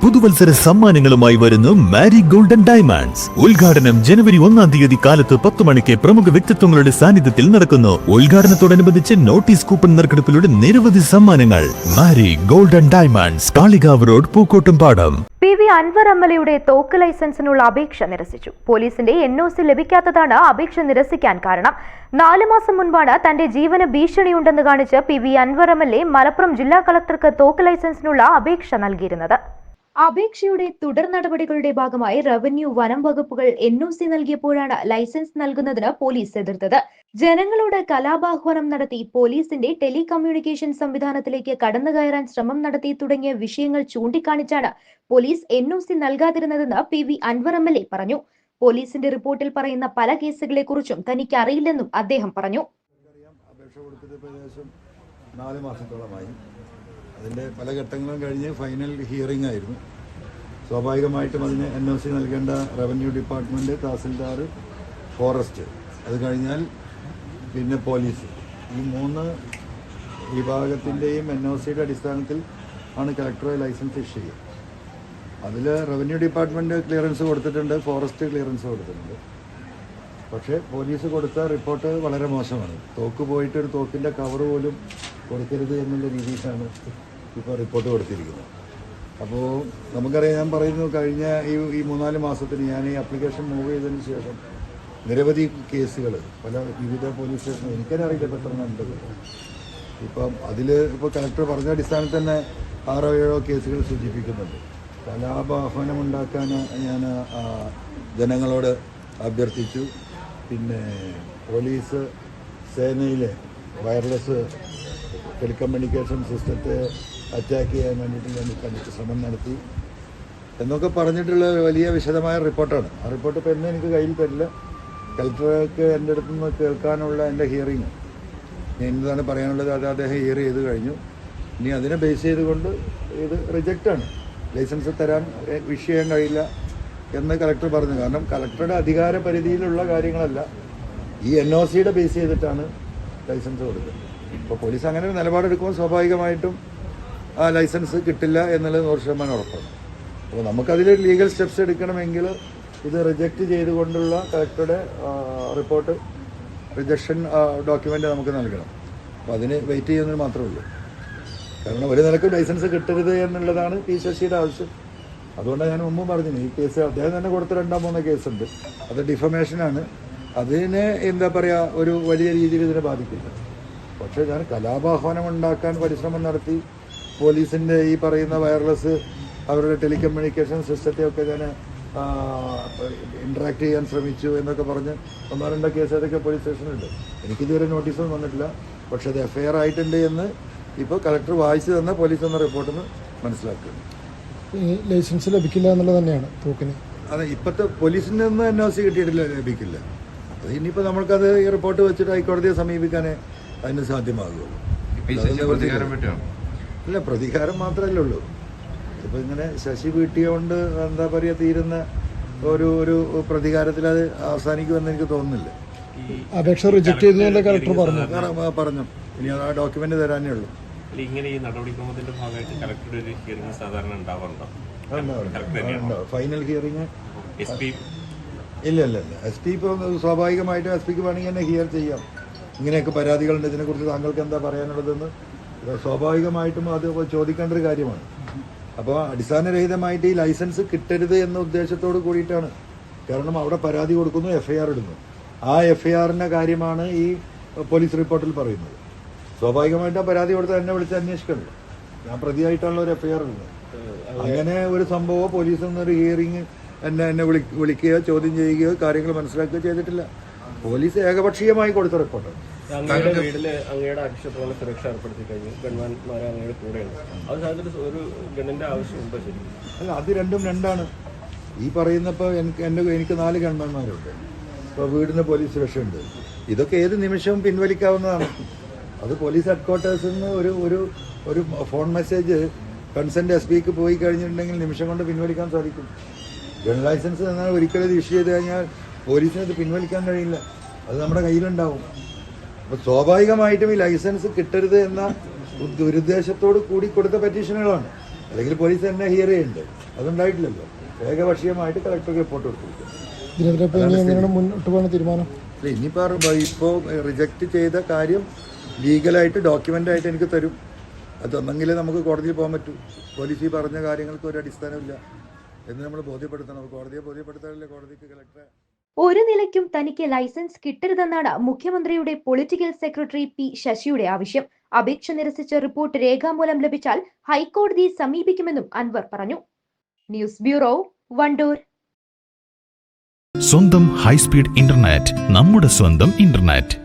പുതുവത്സര സമ്മാനങ്ങളുമായി വരുന്നു മാരി golden diamonds. ഉദ്ഘാടനം ജനുവരി 1-ാം തീയതി കാലത്ത് 10 മണിക്ക് പ്രമുഖ വ്യക്തിത്വങ്ങളുടെ സാന്നിധ്യത്തിൽ നടക്കുന്നു. ഉദ്ഘാടനത്തോടനുബന്ധിച്ച് നോട്ടീസ് കൂപ്പൺ നറുക്കെടുപ്പിലൂടെ നിരവധി സമ്മാനങ്ങൾ. Mari golden diamonds, Kalikavu road, Pookkottumpadam. PV Anwar MLA തോക്ക് ലൈസൻസിനുള്ള അപേക്ഷ നിരസിച്ചു. പോലീസിന്റെ NOC ലഭിക്കാത്തതാണ് അപേക്ഷ നിരസിക്കാൻ കാരണം. 4 മാസം മുൻപാണ് തന്റെ ജീവന് ഭീഷണിയുണ്ടെന്ന് കാണിച്ച് PV അൻവർ MLA മലപ്പുറം ജില്ലാ കളക്ടർക്ക് തോക്ക് ലൈസൻസിനുള്ള അപേക്ഷ നൽകിയിരുന്നത്. അപേക്ഷയുടെ തുടർ നടപടികളുടെ ഭാഗമായി റവന്യൂ, വനം വകുപ്പുകൾ NOC നൽകിയപ്പോഴാണ് ലൈസൻസ് നൽകുന്നതിന് പോലീസ് എതിർത്തത്. ജനങ്ങളോട് കലാപാഹ്വാനം നടത്തി, പോലീസിന്റെ ടെലികമ്മ്യൂണിക്കേഷൻ സംവിധാനത്തിലേക്ക് കടന്നുകയറാൻ ശ്രമം നടത്തി തുടങ്ങിയ വിഷയങ്ങൾ ചൂണ്ടിക്കാണിച്ചാണ് പോലീസ് NOC നൽകാതിരുന്നതെന്ന് PV അൻവർ MLA പറഞ്ഞു. പോലീസിന്റെ റിപ്പോർട്ടിൽ പറയുന്ന പല കേസുകളെ കുറിച്ചും തനിക്ക് അറിയില്ലെന്നും അദ്ദേഹം പറഞ്ഞു. അതിൻ്റെ പല ഘട്ടങ്ങളും കഴിഞ്ഞ് ഫൈനൽ ഹിയറിംഗ് ആയിരുന്നു. സ്വാഭാവികമായിട്ടും അതിന് NOC നൽകേണ്ട റവന്യൂ ഡിപ്പാർട്ട്മെൻറ്റ്, തഹസിൽദാർ, ഫോറസ്റ്റ്, അത് കഴിഞ്ഞാൽ പിന്നെ പോലീസ്, ഈ 3 വിഭാഗത്തിൻ്റെയും NOCയുടെ അടിസ്ഥാനത്തിൽ ആണ് കളക്ടറെ ലൈസൻസ് ഇഷ്യൂ ചെയ്യുക. അതിൽ റവന്യൂ ഡിപ്പാർട്ട്മെൻറ്റ് ക്ലിയറൻസ് കൊടുത്തിട്ടുണ്ട്, ഫോറസ്റ്റ് ക്ലിയറൻസ് കൊടുത്തിട്ടുണ്ട്. പക്ഷേ പോലീസ് കൊടുത്ത റിപ്പോർട്ട് വളരെ മോശമാണ്. തോക്ക് പോയിട്ട് ഒരു തോക്കിൻ്റെ കവർ പോലും കൊടുക്കരുത് എന്നുള്ള രീതിയിലാണ് ഇപ്പോൾ റിപ്പോർട്ട് കൊടുത്തിരിക്കുന്നത്. അപ്പോൾ നമുക്കറിയാം, ഞാൻ പറയുന്നു, കഴിഞ്ഞ ഈ 3-4 മാസത്തിന് ഞാൻ ഈ ആപ്ലിക്കേഷൻ മൂവ് ചെയ്തതിന് ശേഷം നിരവധി കേസുകൾ പല വിവിധ പോലീസ് സ്റ്റേഷനിൽ, എനിക്കതിനെ അറിയില്ല പെട്ടെന്ന് ഉണ്ടത്. ഇപ്പം അതിൽ ഇപ്പോൾ കളക്ടർ പറഞ്ഞ അടിസ്ഥാനത്തിൽ തന്നെ 6-7 കേസുകൾ സൂചിപ്പിക്കുന്നുണ്ട്. കലാപാഹ്വാനമുണ്ടാക്കാൻ ഞാൻ ജനങ്ങളോട് അഭ്യർത്ഥിച്ചു. പിന്നെ പോലീസ് സേനയിലെ വയർലെസ് ടെലികമ്മ്യൂണിക്കേഷൻ സിസ്റ്റത്തെ അറ്റാക്ക് ചെയ്യാൻ വേണ്ടിയിട്ട് ശ്രമം നടത്തി എന്നൊക്കെ പറഞ്ഞിട്ടുള്ള വലിയ വിശദമായ റിപ്പോർട്ടാണ്. ആ റിപ്പോർട്ട് ഇപ്പോൾ എന്നെ എനിക്ക് കയ്യിൽ തരില്ല. കളക്ടർക്ക് എൻ്റെ അടുത്ത് നിന്ന് കേൾക്കാനുള്ള എൻ്റെ ഹിയറിങ് എന്താണ് പറയാനുള്ളത് അത് അദ്ദേഹം ഹിയർ ചെയ്ത് കഴിഞ്ഞു. ഇനി അതിനെ ബേസ് ചെയ്തുകൊണ്ട് ഇത് റിജക്റ്റാണ്, ലൈസൻസ് തരാൻ വിഷയം കഴിയില്ല എന്ന് കളക്ടർ പറഞ്ഞു. കാരണം കളക്ടറുടെ അധികാര പരിധിയിലുള്ള കാര്യങ്ങളല്ല, ഈ NOCയുടെ ബേസ് ചെയ്തിട്ടാണ് ലൈസൻസ് കൊടുക്കുന്നത്. ഇപ്പോൾ പോലീസ് അങ്ങനെ ഒരു നിലപാടെടുക്കുമ്പോൾ സ്വാഭാവികമായിട്ടും ആ ലൈസൻസ് കിട്ടില്ല എന്നുള്ളത് 100% ഉറപ്പാണ്. അപ്പോൾ നമുക്കതിൽ ലീഗൽ സ്റ്റെപ്സ് എടുക്കണമെങ്കിൽ ഇത് റിജക്റ്റ് ചെയ്തുകൊണ്ടുള്ള കളക്ടറുടെ റിപ്പോർട്ട്, റിജക്ഷൻ ഡോക്യുമെൻ്റ് നമുക്ക് നൽകണം. അപ്പോൾ അതിന് വെയിറ്റ് ചെയ്യുന്നതിന് മാത്രമേ ഉള്ളൂ. കാരണം ഒരു നിലക്കും ലൈസൻസ് കിട്ടരുത് എന്നുള്ളതാണ് P. ശശിയുടെ ആവശ്യം. അതുകൊണ്ടാണ് ഞാൻ മുമ്പ് പറഞ്ഞു, ഈ കേസ് അദ്ദേഹം തന്നെ കൊടുത്ത 2-3 കേസുണ്ട്, അത് ഡിഫമേഷനാണ്. അതിനെ എന്താ പറയുക, ഒരു വലിയ രീതിയിൽ ഇതിനെ ബാധിക്കില്ല. പക്ഷേ ഞാൻ കലാപാഹ്വാനം ഉണ്ടാക്കാൻ പരിശ്രമം നടത്തി, പോലീസിൻ്റെ ഈ പറയുന്ന വയർലെസ് അവരുടെ ടെലികമ്മ്യൂണിക്കേഷൻ സിസ്റ്റത്തെയൊക്കെ ഞാൻ ഇൻട്രാക്ട് ചെയ്യാൻ ശ്രമിച്ചു എന്നൊക്കെ പറഞ്ഞ് 1-2 കേസ് അതൊക്കെ പോലീസ് സ്റ്റേഷനുണ്ട്. എനിക്കിതുവരെ നോട്ടീസൊന്നും വന്നിട്ടില്ല. പക്ഷേ അത് FIR ആയിട്ടുണ്ട് എന്ന് ഇപ്പോൾ കളക്ടർ വായിച്ചു തന്ന പോലീസ് എന്ന റിപ്പോർട്ടിൽ നിന്ന് മനസ്സിലാക്കുന്നു. ഈ ലൈസൻസ് ലഭിക്കില്ല എന്നുള്ളത് തന്നെയാണ് തോക്കിന്. അതെ, ഇപ്പോഴത്തെ പോലീസിൻ്റെ ഒന്നും NOC കിട്ടിയിട്ടില്ല, ലഭിക്കില്ല. അത് ഇനിയിപ്പോൾ നമ്മൾക്കത് ഈ റിപ്പോർട്ട് വെച്ചിട്ട് ഹൈക്കോടതിയെ സമീപിക്കാനേ അതിന് സാധ്യമാകുള്ളൂ. അല്ല, പ്രതികാരം മാത്രമല്ലേ ഉള്ളൂ. ഇപ്പോൾ ഇങ്ങനെ ശശി വീട്ടിയോണ്ട് എന്താ പറയുക, തീരുന്ന ഒരു പ്രതികാരത്തിൽ അത് അവസാനിക്കുമെന്ന് എനിക്ക് തോന്നുന്നില്ല. അപേക്ഷ റിജക്ട് ചെയ്തു കളക്ടർ പറഞ്ഞു. ഇനി ആ ഡോക്യുമെന്റ് തരാനേ ഉള്ളൂ. ഇങ്ങനെ ഈ നടപടിക്രമത്തിന്റെ ഭാഗമായിട്ട് കളക്ടറുടെ ഒരു ഹിയറിംഗ് സാധാരണ ഉണ്ടാവാറുണ്ടോ? ഫൈനൽ ഹിയറിംഗ് ഇല്ല. SP ഇപ്പോൾ സ്വാഭാവികമായിട്ടും SPക്ക് വേണമെങ്കിൽ തന്നെ ഹിയർ ചെയ്യാം. ഇങ്ങനെയൊക്കെ പരാതികളുണ്ട്, ഇതിനെക്കുറിച്ച് താങ്കൾക്ക് എന്താ പറയാനുള്ളതെന്ന് സ്വാഭാവികമായിട്ടും അത് ചോദിക്കേണ്ട ഒരു കാര്യമാണ്. അപ്പോൾ അടിസ്ഥാനരഹിതമായിട്ട് ഈ ലൈസൻസ് കിട്ടരുത് എന്ന ഉദ്ദേശത്തോട് കൂടിയിട്ടാണ്. കാരണം അവിടെ പരാതി കൊടുക്കുന്നു, FIR ഇടുന്നു. ആ FIRന്റെ കാര്യമാണ് ഈ പോലീസ് റിപ്പോർട്ടിൽ പറയുന്നത്. സ്വാഭാവികമായിട്ടും പരാതി കൊടുത്ത് എന്നെ വിളിച്ച് അന്വേഷിക്കണ്ടോ, ഞാൻ പ്രതിയായിട്ടാണല്ലോ ഒരു FIR ഇടുന്നത്. അങ്ങനെ ഒരു സംഭവം പോലീസിൽ നിന്നൊരു ഹിയറിങ് എന്നെ വിളിക്കുകയോ ചോദ്യം ചെയ്യുകയോ കാര്യങ്ങൾ മനസ്സിലാക്കുകയോ ചെയ്തിട്ടില്ല. പോലീസ് ഏകപക്ഷീയമായി കൊടുത്ത റിപ്പോർട്ടാണ്. അങ്ങയുടെ വീട്ടില് അങ്ങയുടെ ആവശ്യത്തോളം സുരക്ഷ ഏർപ്പെടുത്തി കഴിഞ്ഞു, ഗൺമാന്മാരെ അങ്ങയുടെ കൂടെയാണ്. അത് സാധനത്തിൽ ഒരു ഗണ്ണിന്റെ ആവശ്യമുണ്ടോ? ശരി അല്ല, അത് രണ്ടാണ്. ഈ പറയുന്നപ്പോൾ എനിക്ക് 4 ഗൺമാന്മാരുണ്ട്. ഇപ്പോൾ വീടിന് പോലീസ് സുരക്ഷയുണ്ട്. ഇതൊക്കെ ഏത് നിമിഷവും പിൻവലിക്കാവുന്നതാണ്. അത് പോലീസ് ഹെഡ്ക്വാർട്ടേഴ്സിൽ നിന്ന് ഒരു ഫോൺ മെസ്സേജ് കൺസെൻറ്റ് SPക്ക് പോയി കഴിഞ്ഞിട്ടുണ്ടെങ്കിൽ നിമിഷം കൊണ്ട് പിൻവലിക്കാൻ സാധിക്കും. ഗൺ ലൈസൻസ് എന്നാൽ ഒരിക്കലും ഇത് ഇഷ്യൂ ചെയ്ത് കഴിഞ്ഞാൽ പോലീസിന് ഇത് പിൻവലിക്കാൻ കഴിയില്ല. അത് നമ്മുടെ കയ്യിലുണ്ടാവും. അപ്പോൾ സ്വാഭാവികമായിട്ടും ഈ ലൈസൻസ് കിട്ടരുത് എന്ന ദുരുദ്ദേശത്തോട് കൂടി കൊടുത്ത പെറ്റീഷനുകളാണ്. അല്ലെങ്കിൽ പോലീസ് തന്നെ ഹിയർ ചെയ്യുന്നുണ്ട്. അതുണ്ടായിട്ടില്ലല്ലോ. ഏകപക്ഷീയമായിട്ട് കളക്ടർക്ക് റിപ്പോർട്ട് കൊടുത്തിരിക്കും. ഇതിനെതിരെ ഇപ്പോൾ ഇനി എങ്ങനെയാണ് മുന്നോട്ട് പോകുന്ന തീരുമാനം? അല്ല, ഇപ്പോൾ റിജക്റ്റ് ചെയ്ത കാര്യം ലീഗലായിട്ട് ഡോക്യുമെൻ്റായിട്ട് എനിക്ക് തരും. അത് തന്നെങ്കിലേ നമുക്ക് കോടതിയിൽ പോകാൻ പറ്റൂ. പോലീസ് ഈ പറഞ്ഞ കാര്യങ്ങൾക്ക് ഒരു അടിസ്ഥാനമില്ല എന്ന് നമ്മൾ ബോധ്യപ്പെടുത്തണം. കോടതിയെ ബോധ്യപ്പെടുത്താനല്ലേ കോടതിക്ക് കളക്ടറെ. ഒരു നിലയ്ക്കും തനിക്ക് ലൈസൻസ് കിട്ടരുതെന്നാണ് മുഖ്യമന്ത്രിയുടെ പൊളിറ്റിക്കൽ സെക്രട്ടറി പി ശശിയുടെ ആവശ്യം. അപേക്ഷ നിരസിച്ച റിപ്പോർട്ട് രേഖാമൂലം ലഭിച്ചാൽ ഹൈക്കോടതിയെ സമീപിക്കുമെന്നും അൻവർ പറഞ്ഞു. News bureau, Wandoor. സ്വന്തം ഹൈസ്പീഡ് ഇന്റർനെറ്റ്, നമ്മുടെ സ്വന്തം ഇന്റർനെറ്റ്.